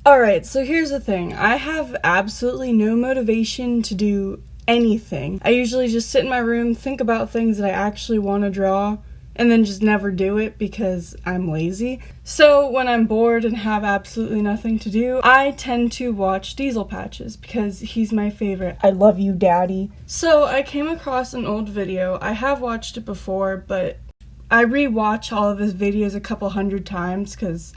Alright, so here's the thing. I have absolutely no motivation to do anything. I usually just sit in my room, think about things that I actually want to draw, and then just never do it because I'm lazy. So when I'm bored and have absolutely nothing to do, I tend to watch Diesel Patches because he's my favorite. I love you, Daddy. So I came across an old video. I have watched it before, but I rewatch all of his videos a couple hundred times because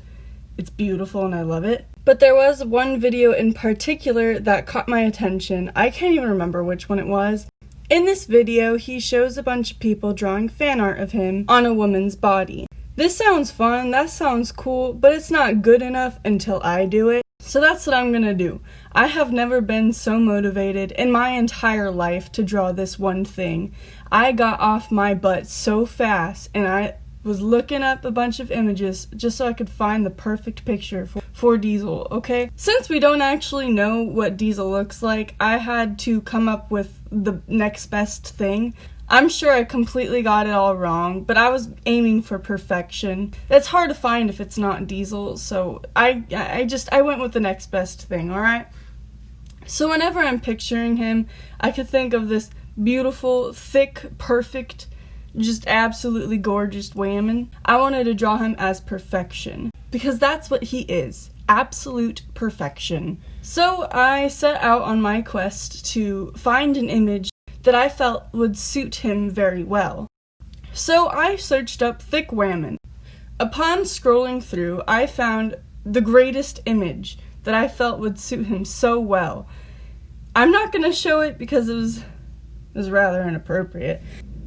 it's beautiful and I love it. But there was one video in particular that caught my attention. I can't even remember which one it was. In this video, he shows a bunch of people drawing fan art of him on a woman's body. This sounds fun, that sounds cool, but it's not good enough until I do it. So that's what I'm gonna do. I have never been so motivated in my entire life to draw this one thing. I got off my butt so fast, and I was looking up a bunch of images just so I could find the perfect picture for Diesel, okay? Since we don't actually know what Diesel looks like, I had to come up with the next best thing. I'm sure I completely got it all wrong, but I was aiming for perfection. It's hard to find if it's not Diesel, so I went with the next best thing, alright? So whenever I'm picturing him, I could think of this beautiful, thick, perfect, just absolutely gorgeous wahman. I wanted to draw him as perfection because that's what he is, absolute perfection. So I set out on my quest to find an image that I felt would suit him very well. So I searched up thick wahman. Upon scrolling through, I found the greatest image that I felt would suit him so well. I'm not going to show it because it was rather inappropriate.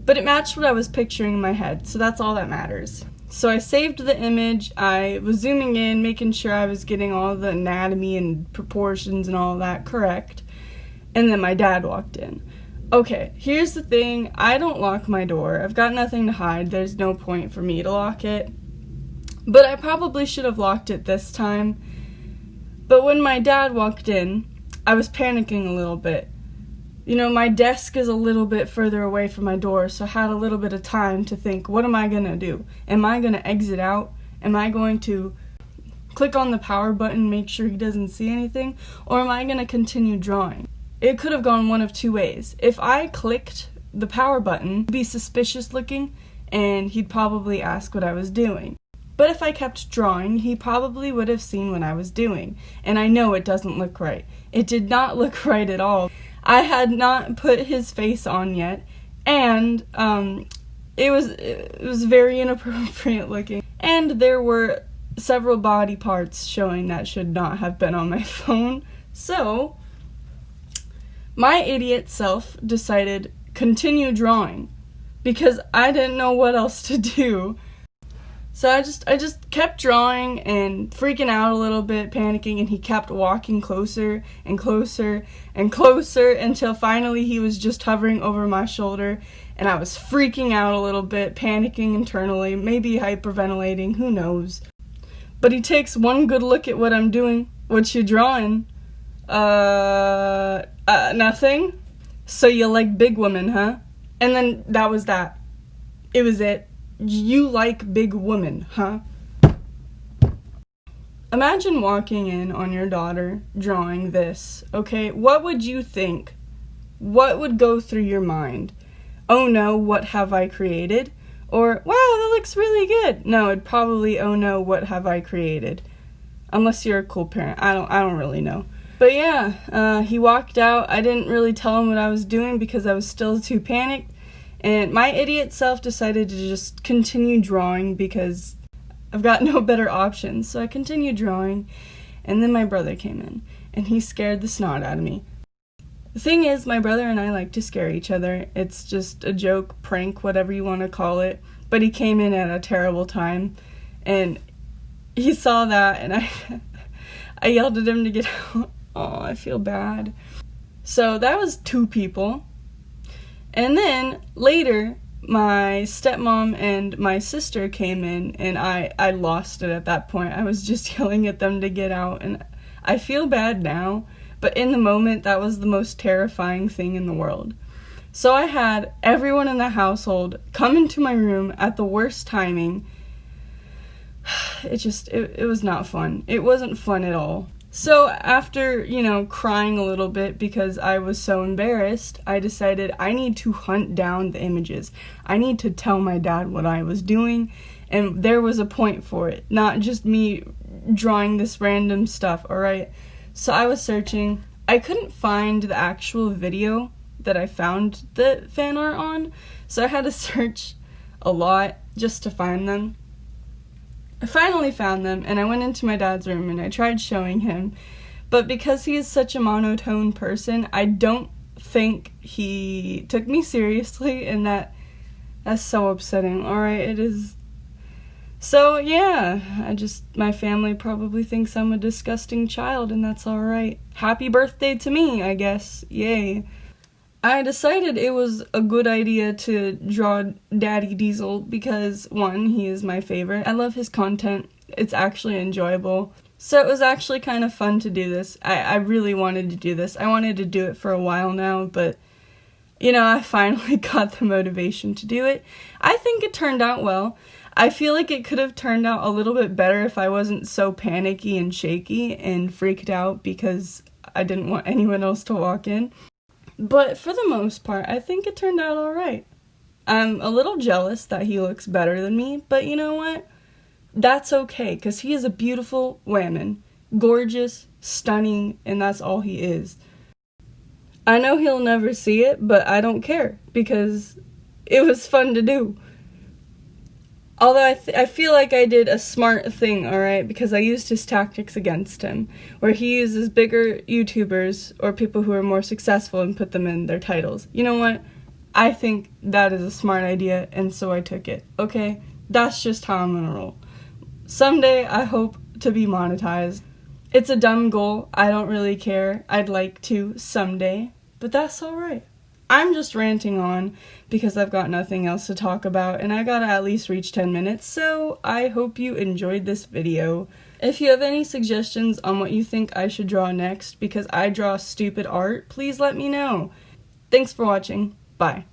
But it matched what I was picturing in my head, so that's all that matters. So I saved the image, I was zooming in, making sure I was getting all the anatomy and proportions and all that correct, and then my dad walked in. Okay, here's the thing, I don't lock my door, I've got nothing to hide, there's no point for me to lock it, but I probably should have locked it this time. But when my dad walked in, I was panicking a little bit. You know, my desk is a little bit further away from my door, so I had a little bit of time to think, what am I going to do? Am I going to exit out? Am I going to click on the power button, make sure he doesn't see anything? Or am I going to continue drawing? It could have gone one of two ways. If I clicked the power button, it'd be suspicious looking, and he'd probably ask what I was doing. But if I kept drawing, he probably would have seen what I was doing. And I know it doesn't look right. It did not look right at all. I had not put his face on yet, and it was very inappropriate looking. And there were several body parts showing that should not have been on my phone. So my idiot self decided continue drawing because I didn't know what else to do. So I just kept drawing and freaking out a little bit, panicking, and he kept walking closer and closer and closer until finally he was just hovering over my shoulder, and I was freaking out a little bit, panicking internally, maybe hyperventilating, who knows. But he takes one good look at what I'm doing. What you drawing? Nothing? So you like big women, huh? And then that was that. It was it. You like big women, huh? Imagine walking in on your daughter drawing this, okay? What would you think? What would go through your mind? Oh no, what have I created? Or, wow, that looks really good. No, it'd probably, oh no, what have I created? Unless you're a cool parent. I don't really know. But yeah, he walked out. I didn't really tell him what I was doing because I was still too panicked. And my idiot self decided to just continue drawing because I've got no better options. So I continued drawing, and then my brother came in, and he scared the snot out of me. The thing is, my brother and I like to scare each other. It's just a joke, prank, whatever you want to call it. But he came in at a terrible time, and he saw that, and I yelled at him to get out. Oh, I feel bad. So that was 2 people. And then later, my stepmom and my sister came in, and I lost it at that point. I was just yelling at them to get out, and I feel bad now, but in the moment, that was the most terrifying thing in the world. So I had everyone in the household come into my room at the worst timing. It was not fun. It wasn't fun at all. So after, crying a little bit because I was so embarrassed, I decided I need to hunt down the images. I need to tell my dad what I was doing, and there was a point for it, not just me drawing this random stuff, alright? So I was searching. I couldn't find the actual video that I found the fan art on, so I had to search a lot just to find them. I finally found them, and I went into my dad's room and I tried showing him, but because he is such a monotone person, I don't think he took me seriously, and that's so upsetting. Alright, it is. So yeah, my family probably thinks I'm a disgusting child, and that's alright. Happy birthday to me, I guess. Yay. I decided it was a good idea to draw Daddy Diesel because, one, he is my favorite. I love his content. It's actually enjoyable. So it was actually kind of fun to do this. I really wanted to do this. I wanted to do it for a while now, but, I finally got the motivation to do it. I think it turned out well. I feel like it could have turned out a little bit better if I wasn't so panicky and shaky and freaked out because I didn't want anyone else to walk in. But for the most part, I think it turned out alright. I'm a little jealous that he looks better than me, but you know what? That's okay, because he is a beautiful wahman. Gorgeous, stunning, and that's all he is. I know he'll never see it, but I don't care, because it was fun to do. Although I feel like I did a smart thing, alright, because I used his tactics against him, where he uses bigger YouTubers or people who are more successful and put them in their titles. You know what? I think that is a smart idea, and so I took it, okay? That's just how I'm gonna roll. Someday, I hope to be monetized. It's a dumb goal. I don't really care. I'd like to someday, but that's alright. I'm just ranting on because I've got nothing else to talk about, and I gotta at least reach 10 minutes, so I hope you enjoyed this video. If you have any suggestions on what you think I should draw next, because I draw stupid art, please let me know. Thanks for watching. Bye.